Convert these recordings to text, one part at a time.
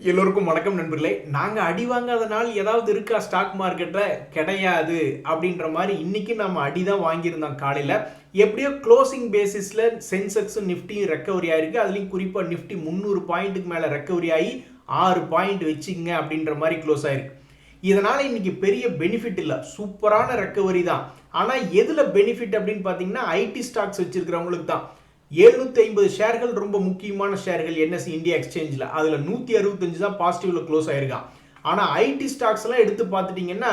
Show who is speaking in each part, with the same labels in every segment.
Speaker 1: எல்லோருக்கும் வணக்கம் நண்பர்களே. நாங்க அடி வாங்காத நாள் ஏதாவது இருக்கா ஸ்டாக் மார்க்கெட்ல? கிடையாது அப்படின்ற மாதிரி இன்னைக்கு நம்ம அடி தான் வாங்கியிருந்தோம் காலையில. எப்படியோ க்ளோசிங் பேசிஸ்ல சென்செக்ஸும் நிஃப்டியும் ரெக்கவரி ஆயிருக்கு. அதுலயும் குறிப்பா நிஃப்டி 300 பாயிண்ட்டுக்கு மேல ரெக்கவரி ஆகி 6 பாயிண்ட் வச்சுங்க அப்படின்ற மாதிரி க்ளோஸ் ஆயிருக்கு. இதனால இன்னைக்கு பெரிய பெனிஃபிட் இல்லை, சூப்பரான ரெக்கவரி தான். ஆனா எதுல பெனிஃபிட் அப்படின்னு பாத்தீங்கன்னா ஐடி ஸ்டாக்ஸ் வச்சிருக்கிறவங்களுக்கு தான். 750 ஷேர்கள் ரொம்ப முக்கியமான ஷேர்கள் என்எஸ்சி இந்தியா எக்ஸ்சேஞ்சில். அதில் 165 தான் பாசிட்டிவ்ல க்ளோஸ் ஆயிருக்கான். ஆனால் ஐடி ஸ்டாக்ஸ் எல்லாம் எடுத்து பார்த்துட்டீங்கன்னா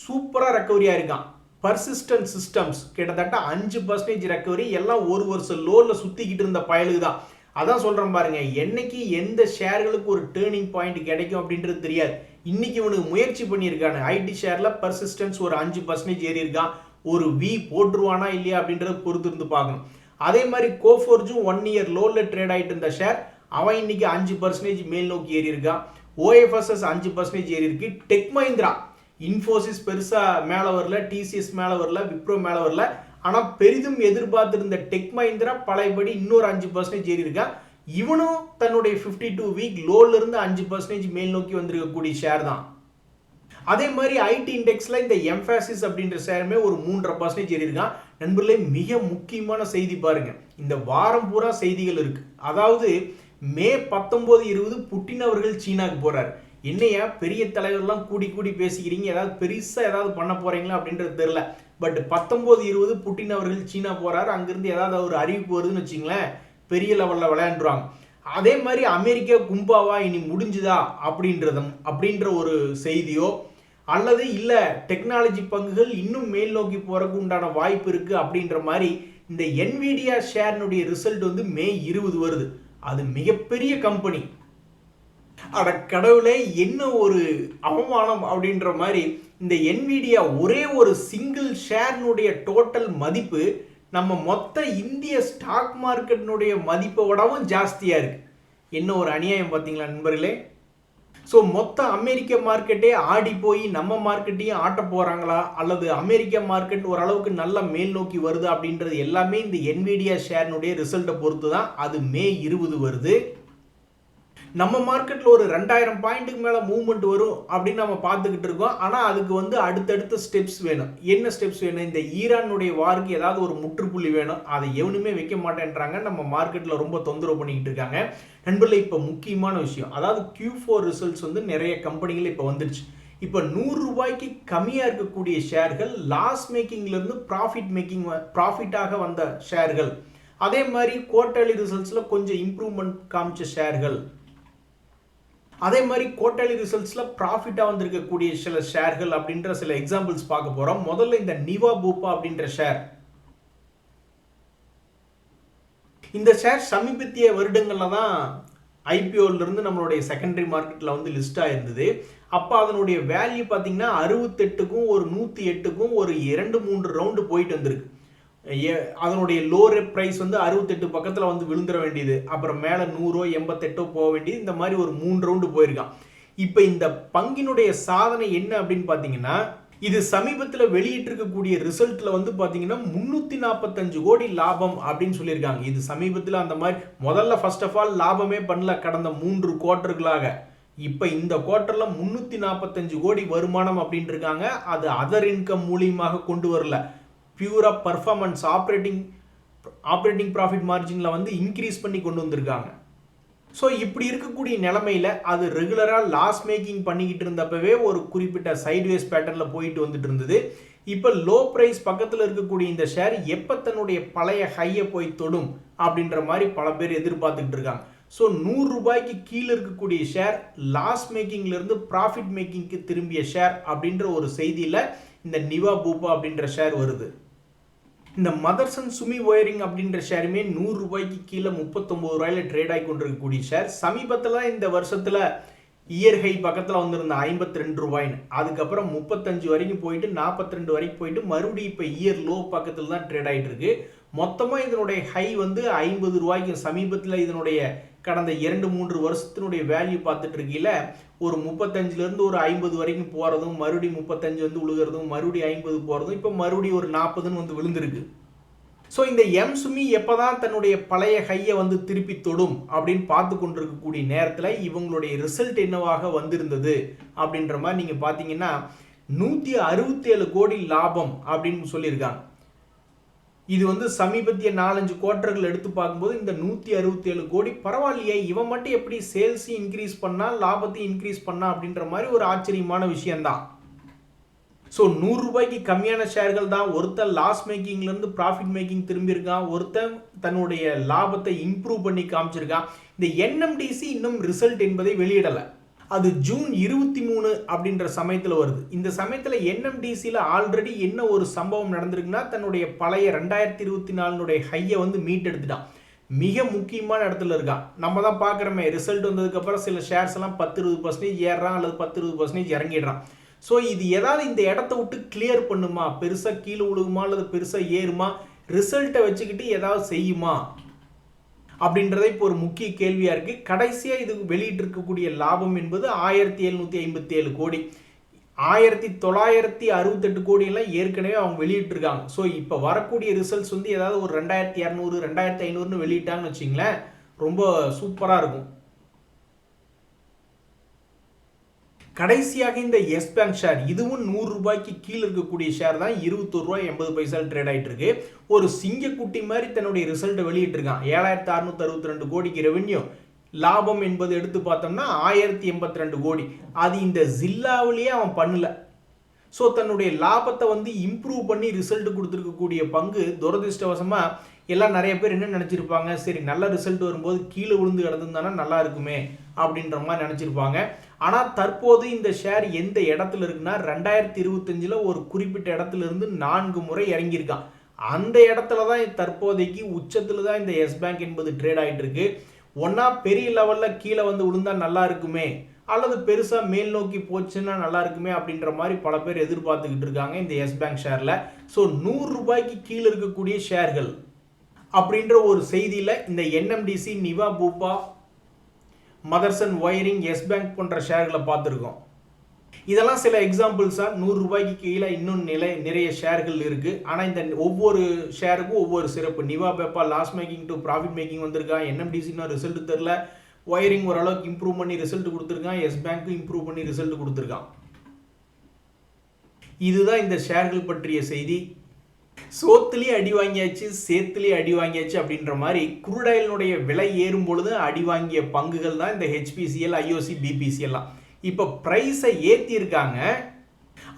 Speaker 1: சூப்பராக ரெக்கவரி ஆயிருக்கான். பர்சிஸ்டன்ட் சிஸ்டம்ஸ் கிட்டத்தட்ட 5% ரெக்கவரி. எல்லாம் ஒரு வருஷம் லோவில் சுற்றிக்கிட்டு இருந்த பயலுக்கு தான். அதான் சொல்கிறேன் பாருங்க, என்னைக்கு எந்த ஷேர்களுக்கு ஒரு டேர்னிங் பாயிண்ட் கிடைக்கும் அப்படின்றது தெரியாது. இன்னைக்கு இவனுக்கு முயற்சி பண்ணியிருக்கானு. ஐடி ஷேரில் பர்சிஸ்டன்ஸ் ஒரு 5% ஏறி இருக்கான். ஒரு வி போட்டுருவானா இல்லையா அப்படின்றத பொறுத்து இருந்து பார்க்கணும். அதே மாதிரி கோஃபோர்ஜும் 1 இயர் லோவில் ட்ரேட் ஆகிட்டு இருந்த ஷேர் அவன் இன்னைக்கு 5% மேல் நோக்கி ஏறி இருக்கான். ஓஎஃப்எஸ்எஸ் 5% ஏறி இருக்கு. டெக் மஹிந்திரா, இன்ஃபோசிஸ் பெருசா மேலே வரல, டிசிஎஸ் மேலே வரல, விப்ரோ மேலே வரல. ஆனால் பெரிதும் எதிர்பார்த்திருந்த டெக் மஹிந்திரா பழையபடி இன்னொரு 5% ஏறி இருக்கான். இவனும் தன்னுடைய 52 வீக் லோல இருந்து 5% மேல் நோக்கி வந்திருக்கக்கூடிய ஷேர் தான். அதே மாதிரி ஐடி இண்டெக்ஸ்ல இந்த எம்ஃபாசிஸ் அப்படின்ற ஷேருமே ஒரு 3.5% ஏறி இருக்கான். நண்பர்களே, மிக முக்கியமான செய்தி பாருங்க. இந்த வாரம் பூரா செய்திகள் இருக்கு. அதாவது மே 19, 20 புட்டின் அவர்கள் சீனாக்கு போறாரு. என்னையா பெரிய தலைவர்லாம் கூடி கூடி பேசிக்கிறீங்க, ஏதாவது பெருசா ஏதாவது பண்ண போறீங்களா அப்படின்றது தெரியல. பட் 19, 20 புட்டின் அவர்கள் சீனா போறாரு. அங்கிருந்து ஏதாவது ஒரு அறிவிப்பு வருதுன்னு வச்சுங்களேன், பெரிய லெவல்ல விளையாண்டுருவாங்க. அதே மாதிரி அமெரிக்கா கும்பாவா இனி முடிஞ்சுதா அப்படின்ற ஒரு செய்தியோ, அல்லது இல்லை டெக்னாலஜி பங்குகள் இன்னும் மேல் நோக்கி போறதுக்கு உண்டான வாய்ப்பு இருக்கு அப்படின்ற மாதிரி இந்த என்விடியா ஷேர்னுடைய ரிசல்ட் வந்து மே 20 வருது. அது மிகப்பெரிய கம்பெனி. அட கடவுளே, என்ன ஒரு அவமானம் அப்படின்ற மாதிரி இந்த என்விடியா ஒரே ஒரு சிங்கிள் ஷேர்னுடைய டோட்டல் மதிப்பு நம்ம மொத்த இந்திய ஸ்டாக் மார்க்கெட்டினுடைய மதிப்பை விடவும் ஜாஸ்தியா இருக்கு. என்ன ஒரு அநியாயம் பார்த்தீங்களா நண்பர்களே. ஸோ மொத்த அமெரிக்க மார்க்கெட்டே ஆடி போய் நம்ம மார்க்கெட்டையும் ஆட்ட போகிறாங்களா, அல்லது அமெரிக்க மார்க்கெட் ஓரளவுக்கு நல்லா மேல் நோக்கி வருது அப்படின்றது எல்லாமே இந்த என்விடியா ஷேர்னுடைய ரிசல்ட்டை பொறுத்து தான். அது மே 20 வருது. நம்ம மார்க்கெட்டில் ஒரு 2000 பாயிண்ட்டுக்கு மேலே மூவ்மெண்ட் வரும் அப்படின்னு நம்ம பார்த்துக்கிட்டு இருக்கோம். ஆனால் அதுக்கு வந்து அடுத்தடுத்த ஸ்டெப்ஸ் வேணும். என்ன ஸ்டெப்ஸ் வேணும்? இந்த ஈரானுடைய வாருக்கு ஏதாவது ஒரு முற்றுப்புள்ளி வேணும். அதை எவனுமே வைக்க மாட்டேன்றாங்க. நம்ம மார்க்கெட்டில் ரொம்ப தொந்தரவு பண்ணிக்கிட்டு இருக்காங்க. நண்பர்களே, இப்போ முக்கியமான விஷயம், அதாவது Q4 ரிசல்ட்ஸ் வந்து நிறைய கம்பெனிகள் இப்போ வந்துடுச்சு. இப்போ 100 ரூபாய்க்கு கம்மியாக இருக்கக்கூடிய ஷேர்கள் லாஸ் மேக்கிங்லேருந்து ப்ராஃபிட்டாக வந்த ஷேர்கள். அதே மாதிரி குவார்டர்லி ரிசல்ட்ஸில் கொஞ்சம் இம்ப்ரூவ்மெண்ட் காமிச்ச ஷேர்கள். அதே மாதிரி குவார்டர்லி ரிசல்ட்ஸ்ல ப்ராஃபிட்டா வந்திருக்கக்கூடிய சில ஷேர்கள் அப்படின்ற சில எக்ஸாம்பிள்ஸ் பார்க்க போறோம். முதல்ல இந்த நிவா பூப்பா அப்படின்ற ஷேர். இந்த ஷேர் சமீபத்திய வருடங்கள்ல தான் ஐபிஓல இருந்து நம்மளுடைய செகண்டரி மார்க்கெட்ல வந்து லிஸ்ட் ஆயிருந்தது. அப்போ அதனுடைய வேல்யூ பார்த்தீங்கன்னா 68க்கும் ஒரு 108க்கும் ஒரு 2-3 ரவுண்டு போயிட்டு வந்திருக்கு. அதனுடைய லோர் ப்ரைஸ் வந்து 68 பக்கத்தில் வந்து விழுந்துட வேண்டியது, அப்புறம் மேலே 100 88 போக வேண்டியது, இந்த மாதிரி ஒரு 3 ரவுண்டு போயிருக்கான். இப்போ இந்த பங்கினுடைய சாதனை என்ன அப்படின்னு பார்த்தீங்கன்னா, இது சமீபத்தில் வெளியிட்டிருக்கக்கூடிய ரிசல்ட்ல வந்து பார்த்தீங்கன்னா 345 கோடி லாபம் அப்படின்னு சொல்லியிருக்காங்க. இது சமீபத்தில் அந்த மாதிரி முதல்ல ஃபர்ஸ்ட் ஆஃப் ஆல் லாபமே பண்ணல கடந்த 3 குவார்ட்டர்களாக. இப்போ இந்த குவார்ட்டர்ல 345 கோடி வருமானம் அப்படின்னு இருக்காங்க. அது அதர் இன்கம் மூலியமாக கொண்டு வரல, பியூரா பர்ஃபார்மன்ஸ் ஆப்ரேட்டிங் ப்ராஃபிட் மார்ஜினில் வந்து இன்க்ரீஸ் பண்ணி கொண்டு வந்திருக்காங்க. ஸோ இப்படி இருக்கக்கூடிய நிலைமையில் அது ரெகுலராக லாஸ் மேக்கிங் பண்ணிக்கிட்டு இருந்தப்பவே ஒரு குறிப்பிட்ட சைட்வேஸ் பேட்டர்னில் போயிட்டு வந்துட்டு இருந்தது. இப்போ லோ ப்ரைஸ் பக்கத்தில் இருக்கக்கூடிய இந்த ஷேர் எப்போ தன்னுடைய பழைய ஹையை போய் தொடும் அப்படின்ற மாதிரி பல பேர் எதிர்பார்த்துக்கிட்டு இருக்காங்க. ஸோ 100 ரூபாய்க்கு கீழே இருக்கக்கூடிய ஷேர் லாஸ் மேக்கிங்லேருந்து ப்ராஃபிட் மேக்கிங்க்கு திரும்பிய ஷேர் அப்படின்ற ஒரு செய்தியில் இந்த நிவா பூப்பா அப்படின்ற ஷேர் வருது. இந்த மதர்சன் சுமி ஒயரிங் அப்படின்ற ஷேருமே 100 ரூபாய்க்கு கீழே 39 ரூபாயில ட்ரேட் ஆகி கொண்டிருக்கக்கூடிய ஷேர். சமீபத்தில் இந்த வருஷத்தில் இயர் ஹை பக்கத்தில் வந்திருந்த 52 ரூபாய்னு, அதுக்கப்புறம் 35 வரைக்கும் போயிட்டு 42 வரைக்கும் போயிட்டு மறுபடியும் இப்போ இயர் லோ பக்கத்தில் தான் ட்ரேட் ஆகிட்டு இருக்கு. மொத்தமாக இதனுடைய ஹை வந்து 50 ரூபாய்க்கு. சமீபத்தில் இதனுடைய கடந்த 2-3 வருஷத்தினுடைய வேல்யூ பார்த்துட்டு இருக்கீங்கள, ஒரு 35லேருந்து ஒரு 50 வரைக்கும் போகிறதும், மறுபடியும் 35 வந்து விழுகிறதும், மறுபடியும் 50 போகிறதும், இப்போ மறுபடியும் ஒரு 40ன்னு வந்து விழுந்திருக்கு. ஸோ இந்த எம்சுமி எப்போ தான் தன்னுடைய பழைய ஹையை வந்து திருப்பி தொடும் அப்படின்னு பார்த்து கொண்டிருக்கக்கூடிய நேரத்தில் இவங்களுடைய ரிசல்ட் என்னவாக வந்திருந்தது அப்படின்ற மாதிரி நீங்கள் பார்த்தீங்கன்னா 167 கோடி லாபம் அப்படின்னு சொல்லியிருக்காங்க. இது வந்து சமீபத்திய 4-5 குவார்டர்கள் எடுத்து பார்க்கும்போது இந்த 167 கோடி பரவாயில்லையே, இவன் மட்டும் எப்படி சேல்ஸ் இன்க்ரீஸ் பண்ணா லாபத்தை இன்க்ரீஸ் பண்ணா அப்படின்ற மாதிரி ஒரு ஆச்சரியமான விஷயம்தான். ஸோ 100 ரூபாய்க்கு கம்மியான ஷேர்கள் தான். ஒருத்தன் லாஸ் மேக்கிங்லேருந்து ப்ராஃபிட் மேக்கிங் திரும்பியிருக்கான், ஒருத்தன் தன்னுடைய லாபத்தை இம்ப்ரூவ் பண்ணி காமிச்சிருக்கான். இந்த என்எம்டிசி இன்னும் ரிசல்ட் என்பதை வெளியிடலை. அது ஜூன் 23 அப்படின்ற சமயத்தில் வருது. இந்த சமயத்தில் என்எம்டிசியில் ஆல்ரெடி என்ன ஒரு சம்பவம் நடந்திருக்குன்னா, தன்னுடைய பழைய 2024 ஹையை வந்து மீட்டெடுத்துட்டான். மிக முக்கியமான இடத்துல இருக்கான். நம்ம தான் பார்க்குறோமே, ரிசல்ட் வந்ததுக்கப்புறம் சில ஷேர்ஸ் எல்லாம் 10-20% ஏறுறான் அல்லது 10-20% இறங்கிடுறான். ஸோ இது ஏதாவது இந்த இடத்த விட்டு கிளியர் பண்ணுமா, பெருசாக கீழே விழுகுமா அல்லது பெருசாக ஏறுமா, ரிசல்ட்டை வச்சுக்கிட்டு ஏதாவது செய்யுமா அப்படின்றத இப்போ ஒரு முக்கிய கேள்வியாக இருக்குது. கடைசியாக இது வெளியிட்டு இருக்கக்கூடிய லாபம் என்பது 1757 கோடி. 1968 கோடியெல்லாம் ஏற்கனவே அவங்க வெளியிட்டிருக்காங்க. ஸோ இப்போ வரக்கூடிய ரிசல்ட்ஸ் வந்து ஏதாவது ஒரு 2200 2500 வெளியிட்டாங்கன்னு வச்சிங்களேன், ரொம்ப சூப்பராக இருக்கும். கடைசியாக இந்த எஸ் பேங்க் ஷேர், இதுவும் 100 ரூபாய்க்கு கீழே இருக்கக்கூடிய ஷேர் தான். 21 ரூபாய் 80 பைசா ட்ரேட் ஆகிட்டு இருக்கு. ஒரு சிங்கக்குட்டி மாதிரி தன்னுடைய ரிசல்ட்டை வெளியிட்டிருக்கான். 7662 கோடிக்கு ரெவென்யூ, லாபம் என்பது எடுத்து பார்த்தோம்னா 1082 கோடி. அது இந்த ஜில்லாவிலேயே அவன் பண்ணல. ஸோ தன்னுடைய லாபத்தை வந்து இம்ப்ரூவ் பண்ணி ரிசல்ட் கொடுத்துருக்கக்கூடிய பங்கு துரதிருஷ்டவசமாக எல்லாம் நிறைய பேர் என்ன நினச்சிருப்பாங்க, சரி நல்ல ரிசல்ட் வரும்போது கீழே விழுந்து கிடந்துருந்தானா நல்லா இருக்குமே அப்படின்ற மாதிரி நினச்சிருப்பாங்க. ஆனால் தற்போது இந்த ஷேர் எந்த இடத்துல இருக்குன்னா 2025 ஒரு குறிப்பிட்ட இடத்துல இருந்து 4 முறை இறங்கியிருக்கான். அந்த இடத்துல தான் தற்போதைக்கு உச்சத்தில் தான் இந்த எஸ் பேங்க் என்பது ட்ரேட் ஆகிட்டு இருக்கு. ஒன்றா பெரிய லெவலில் கீழே வந்து விழுந்தா நல்லா இருக்குமே அல்லது பெருசாக மேல் நோக்கி போச்சுன்னா நல்லா இருக்குமே அப்படின்ற மாதிரி பல பேர் எதிர்பார்த்துக்கிட்டு இருக்காங்க இந்த எஸ் பேங்க் ஷேரில். ஸோ 100 ரூபாய்க்கு கீழே இருக்கக்கூடிய ஷேர்கள் அப்படின்ற ஒரு செய்தியில் இந்த NMDC, Niva Bupa, Motherson wiring, Yes bank போன்ற ஷேர்களை பார்த்துருக்கோம். இதெல்லாம் சில எக்ஸாம்பிள்ஸாக 100 ரூபாய்க்கு கீழே இன்னும் நிறைய ஷேர்கள் இருக்குது. ஆனால் இந்த ஒவ்வொரு ஷேருக்கும் ஒவ்வொரு சிறப்பு. Niva Bupa loss making to profit making வந்திருக்கான். என்எம்டிசின்னா ரிசல்ட் தெரில, ஒயரிங் ஓரளவுக்கு இம்ப்ரூவ் பண்ணி ரிசல்ட் கொடுத்துருக்கான், எஸ் பேங்க்கும் இம்ப்ரூவ் பண்ணி ரிசல்ட் கொடுத்துருக்கான். இதுதான் இந்த ஷேர்கள் பற்றிய செய்தி. சோத்துலேயே அடி வாங்கியாச்சு, சேத்துலேயே அடி வாங்கியாச்சு அப்படின்ற மாதிரி குரூடாயிலுடைய விலை ஏறும் பொழுது அடி வாங்கிய பங்குகள் தான் இந்த ஹெச்பிசிஎல், ஐஓசி, பிபிசிஎல்லாம். இப்போ ப்ரைஸை ஏற்றிருக்காங்க,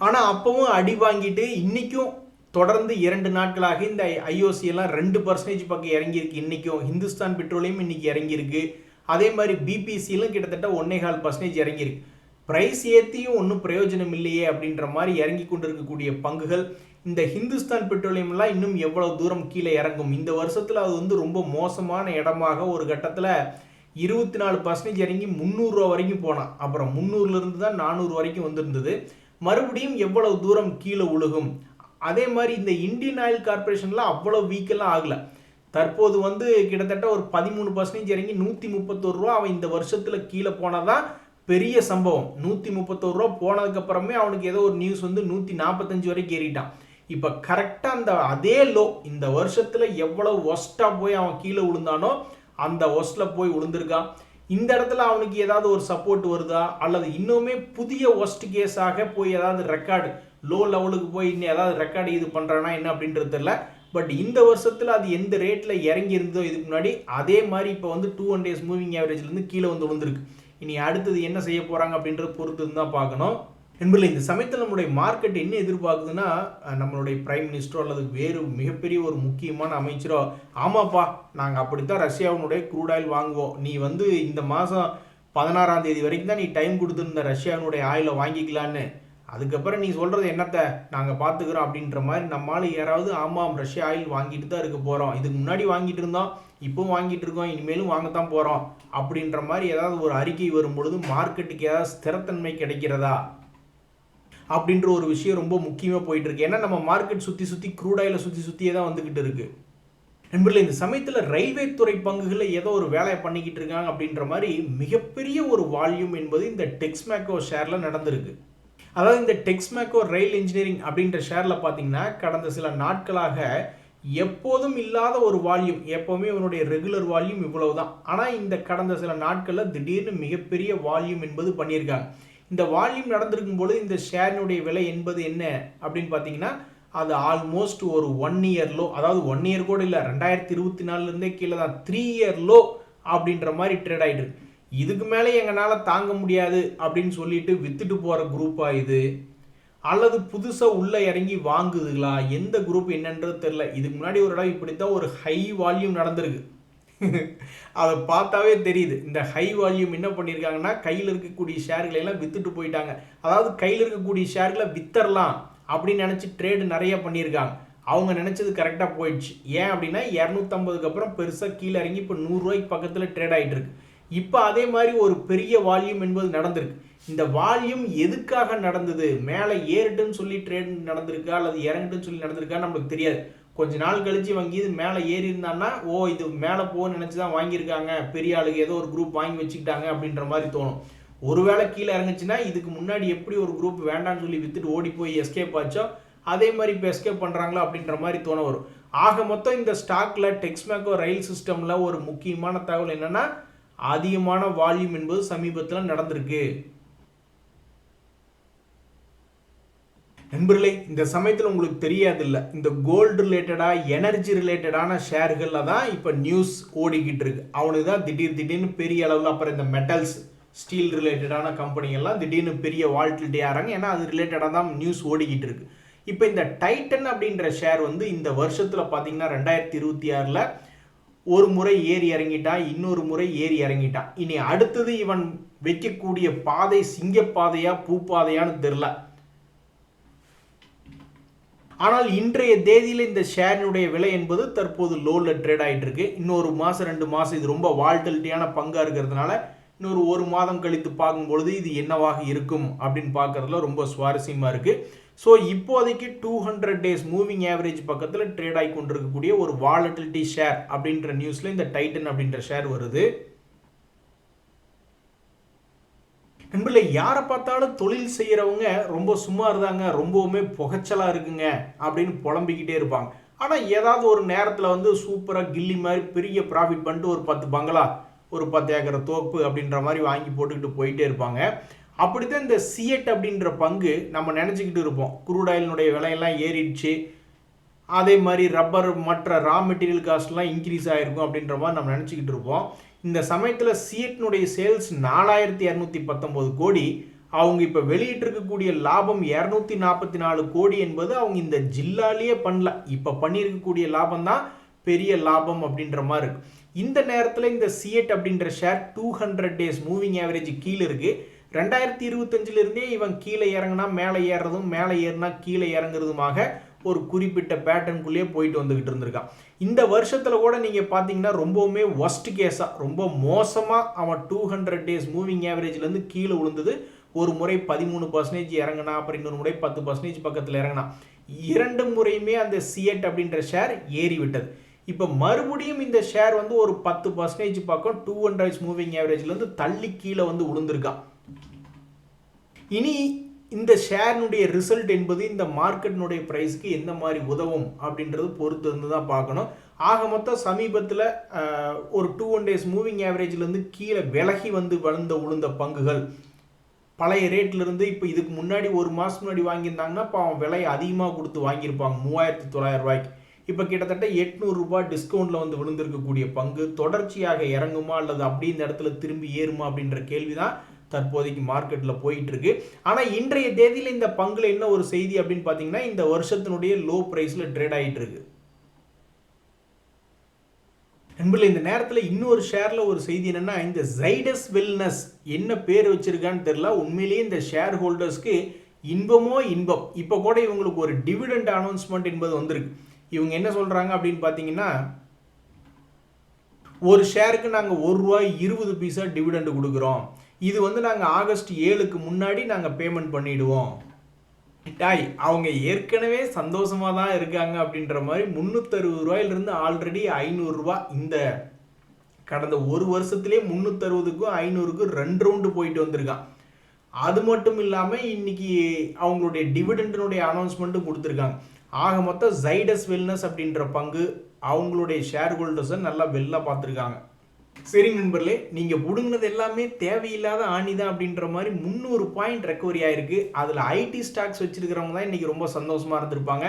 Speaker 1: ஆனால் அப்பவும் அடி வாங்கிட்டு இன்றைக்கும் தொடர்ந்து 2 நாட்களாக இந்த ஐஓசி எல்லாம் 2% பக்கம் இறங்கியிருக்கு. இன்றைக்கும் ஹிந்துஸ்தான் பெட்ரோலியம் இன்னைக்கு இறங்கியிருக்கு. அதே மாதிரி பிபிசியிலும் கிட்டத்தட்ட 1.25% இறங்கியிருக்கு. ப்ரைஸ் ஏற்றியும் ஒன்றும் பிரயோஜனம் இல்லையே அப்படின்ற மாதிரி இறங்கி கொண்டு இருக்கக்கூடிய பங்குகள். இந்த ஹிந்துஸ்தான் பெட்ரோலியம்லாம் இன்னும் எவ்வளவு தூரம் கீழே இறங்கும்? இந்த வருஷத்தில் அது வந்து ரொம்ப மோசமான இடமாக ஒரு கட்டத்தில் 24% இறங்கி 300 ரூபா வரைக்கும் போனான். அப்புறம் 300லேருந்து தான் 400 வரைக்கும் வந்திருந்தது. மறுபடியும் எவ்வளவு தூரம் கீழே உழுகும்? அதே மாதிரி இந்த இந்தியன் ஆயில் கார்பரேஷன்லாம் அவ்வளோ வீக்கெல்லாம் ஆகலை. தற்போது வந்து கிட்டத்தட்ட ஒரு 13% இறங்கி 131 ரூபா அவன் இந்த வருஷத்தில் கீழே போனதான் பெரிய சம்பவம். 131 ரூபா போனதுக்கப்புறமே அவனுக்கு ஏதோ ஒரு நியூஸ் வந்து 145 வரைக்கும் ஏறிட்டான். இப்போ கரெக்டாக அந்த அதே லோ இந்த வருஷத்தில் எவ்வளவு ஒஸ்ட்டாக போய் அவன் கீழே விழுந்தானோ அந்த ஒஸ்ட்டில் போய் விழுந்திருக்கான். இந்த இடத்துல அவனுக்கு ஏதாவது ஒரு சப்போர்ட் வருதா அல்லது இன்னுமே புதிய ஒஸ்ட் கேஸாக போய் ஏதாவது ரெக்கார்டு லோ லெவலுக்கு போய் இன்னும் ஏதாவது ரெக்கார்டு இது பண்ணுறானா என்ன அப்படின்றது தெரியல. பட் இந்த வருஷத்தில் அது எந்த ரேட்டில் இறங்கி இருந்ததோ இதுக்கு முன்னாடி அதே மாதிரி இப்போ வந்து 200 days மூவிங் ஆவரேஜ்லேருந்து கீழே வந்து விழுந்திருக்கு. இனி அடுத்தது என்ன செய்ய போகிறாங்க அப்படின்றது பொறுத்து தான் பார்க்கணும். என்பதில் இந்த சமயத்தில் நம்மளுடைய மார்க்கெட் என்ன எதிர்பார்க்குதுன்னா, நம்மளுடைய பிரைம் மினிஸ்டரோ அல்லது வேறு மிகப்பெரிய ஒரு முக்கியமான அமைச்சரோ, ஆமாப்பா நாங்கள் அப்படித்தான் ரஷ்யாவினுடைய க்ரூட் ஆயில் வாங்குவோம், நீ வந்து இந்த மாதம் 16ஆம் தேதி வரைக்கும் தான் நீ டைம் கொடுத்துருந்த ரஷ்யாவினுடைய ஆயிலை வாங்கிக்கலான்னு, அதுக்கப்புறம் நீ சொல்கிறது என்னத்தை நாங்கள் பார்த்துக்கிறோம் அப்படின்ற மாதிரி நம்மளால் யாராவது ஆமாம் ரஷ்யா ஆயில் வாங்கிட்டு தான் இருக்க போகிறோம், இதுக்கு முன்னாடி வாங்கிட்டு இருந்தோம் இப்போவும் வாங்கிட்டு இருக்கோம் இனிமேலும் வாங்கத்தான் போகிறோம் அப்படின்ற மாதிரி ஏதாவது ஒரு அறிக்கை வரும் பொழுது மார்க்கெட்டுக்கு ஏதாவது ஸ்திரத்தன்மை கிடைக்கிறதா அப்படின்ற ஒரு விஷயம் ரொம்ப முக்கியமாக போயிட்டு இருக்கு. ஏன்னா நம்ம மார்க்கெட் சுற்றி க்ரூட் ஆயிலை சுற்றியே தான் வந்துக்கிட்டு இருக்கு. நண்பர்களே, இந்த சமயத்தில் ரயில்வே துறை பங்குகளில் ஏதோ ஒரு வேலையை பண்ணிக்கிட்டு இருக்காங்க அப்படின்ற மாதிரி மிகப்பெரிய ஒரு வால்யூம் என்பது இந்த டெக்ஸ்மேக்கோ ஷேரில் நடந்திருக்கு. அதாவது இந்த டெக்ஸ்மேக்கோ ரயில் இன்ஜினியரிங் அப்படின்ற ஷேரில் பார்த்தீங்கன்னா கடந்த சில நாட்களாக எப்போதும் இல்லாத ஒரு வால்யூம், எப்போவுமே இவனுடைய ரெகுலர் வால்யூம் இவ்வளவுதான். ஆனால் இந்த கடந்த சில நாட்களில் திடீர்னு மிகப்பெரிய வால்யூம் என்பது பண்ணியிருக்காங்க. இந்த வால்யூம் நடந்திருக்கும் பொழுது இந்த ஷேரினுடைய விலை என்பது என்ன அப்படின்னு பார்த்தீங்கன்னா, அது ஆல்மோஸ்ட் ஒரு 1 இயர் லோ, அதாவது 1 இயர் கூட இல்லை, 2024 கீழே தான் 3 இயர் லோ அப்படின்ற மாதிரி ட்ரேட் ஆகிட்டு இருக்கு. இதுக்கு மேலே எங்களால் தாங்க முடியாது அப்படின்னு சொல்லிட்டு வித்துட்டு போகிற குரூப்பா இது, அல்லது புதுசாக உள்ளே இறங்கி வாங்குதுங்களா, எந்த குரூப் என்னன்றது தெரில. இதுக்கு முன்னாடி ஒரு இடம் இப்படித்தான் ஒரு ஹை வால்யூம் நடந்திருக்கு. அதை பார்த்தாவே தெரியுது. இந்த ஹை வால்யூம் என்ன பண்ணியிருக்காங்கன்னா, கையில் இருக்கக்கூடிய ஷேர்களை எல்லாம் வித்துட்டு போயிட்டாங்க. அதாவது கையில் இருக்கக்கூடிய ஷேர்களை வித்தரலாம் அப்படின்னு நினச்சி ட்ரேடு நிறைய பண்ணியிருக்காங்க. அவங்க நினச்சது கரெக்டாக போயிடுச்சு. ஏன் அப்படின்னா 250க்கு அப்புறம் பெருசாக கீழே இறங்கி இப்போ 100 ரூபாய்க்கு பக்கத்தில் ட்ரேட் ஆகிட்டு இருக்கு. இப்போ அதே மாதிரி ஒரு பெரிய வால்யூம் என்பது நடந்திருக்கு. இந்த வால்யூம் எதுக்காக நடந்தது, மேலே ஏறிட்டுன்னு சொல்லி ட்ரேட் நடந்திருக்கா அல்லது இறங்கிட்டுன்னு சொல்லி நடந்திருக்கா நம்மளுக்கு தெரியாது. கொஞ்ச நாள் கழிச்சு வாங்கி இது மேலே ஏறி இருந்தான்னா, ஓ இது மேலே போகணும்னு நினச்சி தான் வாங்கியிருக்காங்க, பெரிய ஆளுக்கு ஏதோ ஒரு குரூப் வாங்கி வச்சுக்கிட்டாங்க அப்படின்ற மாதிரி தோணும். ஒருவேளை கீழே இறங்குச்சுன்னா இதுக்கு முன்னாடி எப்படி ஒரு குரூப் வேண்டான்னு சொல்லி வித்துட்டு ஓடி போய் எஸ்கேப் ஆச்சோ அதே மாதிரி இப்போ எஸ்கேப் பண்ணுறாங்களா அப்படின்ற மாதிரி தோண வரும். ஆக மொத்தம் இந்த ஸ்டாக்ல டெக்ஸ்மேக்கோ ரயில் சிஸ்டமில் ஒரு முக்கியமான தகவல் என்னன்னா, அதிகமான வால்யூம் என்பது சமீபத்தில் நடந்திருக்கு. நண்பர்களே, இந்த சமயத்தில் உங்களுக்கு தெரியாது இல்லை, இந்த கோல்டு ரிலேட்டடாக எனர்ஜி ரிலேட்டடான ஷேர்களில் தான் இப்போ நியூஸ் ஓடிக்கிட்டு இருக்கு. அவனுக்கு தான் திடீர்னு பெரிய அளவில், அப்புறம் இந்த மெட்டல்ஸ் ஸ்டீல் ரிலேட்டடான கம்பெனிகள்லாம் திடீர்னு பெரிய வால்டிலிட்டி ஆகிறாங்க. ஏன்னா அது ரிலேட்டடாக தான் நியூஸ் ஓடிக்கிட்டு இருக்கு. இப்போ இந்த டைட்டன் அப்படின்ற ஷேர் வந்து இந்த வருஷத்தில் பார்த்தீங்கன்னா 2026 ஒரு முறை ஏறி இறங்கிட்டான், இன்னொரு முறை ஏறி இறங்கிட்டான். இனி அடுத்தது இவன் வைக்கக்கூடிய பாதை சிங்கப்பாதையா பூப்பாதையான்னு தெரில. ஆனால் இன்றைய தேதியில் இந்த ஷேரினுடைய விலை என்பது தற்போது லோவில் ட்ரேட் ஆகிட்டு இருக்கு. இன்னொரு மாதம் 2 மாதம் இது ரொம்ப வால்டிலிட்டியான பங்காக இருக்கிறதுனால இன்னொரு 1 மாதம் கழித்து பார்க்கும்பொழுது இது என்னவாக இருக்கும் அப்படின்னு பார்க்கறதுல ரொம்ப சுவாரஸ்யமாக இருக்குது. ஸோ இப்போதைக்கு 200 days மூவிங் ஆவரேஜ் பக்கத்தில் ட்ரேட் ஆகி கொண்டிருக்கக்கூடிய ஒரு வாலட்டிலிட்டி ஷேர் அப்படின்ற நியூஸில் இந்த டைட்டன் அப்படின்ற ஷேர் வருது. நண்பர்களே, யாரை பார்த்தாலும் தொழில் செய்கிறவங்க ரொம்ப சும்மா இருந்தாங்க, ரொம்பவுமே புகைச்சலாக இருக்குங்க அப்படின்னு புலம்பிக்கிட்டே இருப்பாங்க. ஆனால் ஏதாவது ஒரு நேரத்தில் வந்து சூப்பராக கில்லி மாதிரி பெரிய ப்ராஃபிட் பண்ணிட்டு ஒரு 10 பங்களா, ஒரு 10 ஏக்கர் தோப்பு அப்படின்ற மாதிரி வாங்கி போட்டுக்கிட்டு போயிட்டே இருப்பாங்க. அப்படித்தான் இந்த சிஎட் அப்படின்ற பங்கு நம்ம நினச்சிக்கிட்டு இருப்போம். குரூட் ஆயிலினுடைய விலையெல்லாம் ஏறிடுச்சு, அதே மாதிரி ரப்பர் மற்ற ரா மெட்டீரியல் காஸ்ட்லாம் இன்க்ரீஸ் ஆகிருக்கும் அப்படின்ற மாதிரி நம்ம நினச்சிக்கிட்டு இருப்போம். இந்த சமயத்தில் சிஎட்னுடைய சேல்ஸ் 4219 கோடி, அவங்க இப்போ வெளியிட்டிருக்கக்கூடிய லாபம் 244 கோடி என்பது அவங்க இந்த ஜில்லாலேயே பண்ணல. இப்போ பண்ணியிருக்கக்கூடிய லாபம் தான் பெரிய லாபம் அப்படின்ற மாதிரி இருக்கு. இந்த நேரத்தில் இந்த சிஎட் அப்படின்ற ஷேர் 200 days மூவிங் ஆவரேஜ் கீழே இருக்கு. 2025 இவன் கீழே இறங்கினா மேலே ஏறுறதும், மேலே ஏறினா கீழே இறங்குறதுமாக ஒரு குறிப்பிட்ட பேட்டர்னுக்குள்ளேயே போயிட்டு வந்துகிட்டு இருந்திருக்கான். இந்த வருஷத்தில் கூட நீங்கள் பார்த்தீங்கன்னா ரொம்பவுமே ஒஸ்ட் கேஸாக, ரொம்ப மோசமாக அவன் 200 days மூவிங் ஆவரேஜ்லேருந்து கீழே விழுந்தது. ஒரு முறை 13% இறங்கினா, அப்புறம் இன்னொரு முறை 10% பக்கத்தில் இறங்கினா. 2 முறையுமே அந்த சிஎட் அப்படின்ற ஷேர் ஏறி விட்டது. இப்போ மறுபடியும் இந்த ஷேர் வந்து ஒரு 10% பக்கம் 200 days மூவிங் ஆவரேஜ்லேருந்து தள்ளி கீழே வந்து விழுந்திருக்கான். இனி இந்த ஷேர்னுடைய ரிசல்ட் என்பது இந்த மார்க்கெட்டினுடைய ப்ரைஸுக்கு எந்த மாதிரி உதவும் அப்படின்றது பொறுத்து இருந்து தான் பார்க்கணும். ஆக மொத்தம் சமீபத்தில் ஒரு 200 days மூவிங் ஆவரேஜ்லேருந்து கீழே விலகி வந்து விழுந்த பங்குகள் பழைய ரேட்லேருந்து இப்போ இதுக்கு முன்னாடி ஒரு மாதம் முன்னாடி வாங்கியிருந்தாங்கன்னா இப்போ அவன் விலை அதிகமாக கொடுத்து வாங்கியிருப்பாங்க 3900 ரூபாய்க்கு. இப்போ கிட்டத்தட்ட 800 ரூபாய் டிஸ்கவுண்ட்டில் வந்து விழுந்திருக்கக்கூடிய பங்கு தொடர்ச்சியாக இறங்குமா அல்லது அப்படி இந்த இடத்துல திரும்பி ஏறுமா அப்படின்ற கேள்வி தான் தற்போதைக்கு மார்க்கெட்டில் போயிட்டு இருக்கு. ஆனால் இன்றைய தேதியில் இந்த பங்குல என்ன ஒரு செய்தி அப்படின்னு பார்த்தீங்கன்னா, இந்த வருஷத்தினுடைய லோ ப்ரைஸில் ட்ரேட் ஆகிட்டு இருக்கு. நண்பர்களே, இந்த நேரத்தில் இன்னொரு ஷேரில் ஒரு செய்தி என்னன்னா, இந்த ஜைடஸ் வெல்னஸ் என்ன பேர் வச்சிருக்கான்னு தெரியல. உண்மையிலேயே இந்த ஷேர் ஹோல்டர்ஸ்க்கு இன்பமோ இன்பம். இப்போ கூட இவங்களுக்கு ஒரு டிவிடெண்ட் அனௌன்ஸ்மெண்ட் என்பது வந்திருக்கு. இவங்க என்ன சொல்றாங்க அப்படின்னு பார்த்தீங்கன்னா, ஒரு ஷேருக்கு நாங்கள் ₹1.20 டிவிடெண்ட் கொடுக்குறோம். இது வந்து நாங்கள் ஆகஸ்ட் 7க்கு முன்னாடி நாங்கள் பேமெண்ட் பண்ணிடுவோம். அவங்க ஏற்கனவே சந்தோஷமா தான் இருக்காங்க அப்படின்ற மாதிரி 360 ரூபாயிலிருந்து ஆல்ரெடி 500 ரூபாய் இந்த கடந்த ஒரு வருஷத்திலே 360க்கும் 500க்கும் 2 ரவுண்டு போயிட்டு வந்திருக்கான். அது மட்டும் இல்லாமல் இன்னைக்கு அவங்களுடைய டிவிடெண்டினுடைய அனௌன்ஸ்மெண்ட்டும் கொடுத்துருக்காங்க. ஆக மொத்தம் ஜைடஸ் வெல்னஸ் அப்படின்ற பங்கு அவங்களுடைய ஷேர் ஹோல்டர்ஸை நல்லா வெல்ல பார்த்துருக்காங்க. சரி நண்பர்களே, நீங்கள் பிடுங்கினது எல்லாமே தேவையில்லாத ஆணிதான் அப்படின்ற மாதிரி 300 பாயிண்ட் ரெக்கவரி ஆயிருக்கு. அதில் ஐடி ஸ்டாக்ஸ் வச்சிருக்கிறவங்க தான் இன்றைக்கி ரொம்ப சந்தோஷமாக இருந்திருப்பாங்க.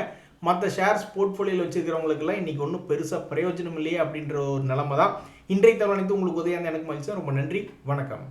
Speaker 1: மற்ற ஷேர்ஸ் போர்ட்ஃபோலியோவில் வச்சிருக்கிறவங்களுக்குலாம் இன்றைக்கி ஒன்றும் பெருசாக பிரயோஜனம் இல்லையே அப்படின்ற ஒரு நிலைமை தான். இன்றைய தகவல் அனைத்து உங்களுக்கு உதவியாக எனக்கு மகிழ்ச்சி. ரொம்ப நன்றி, வணக்கம்.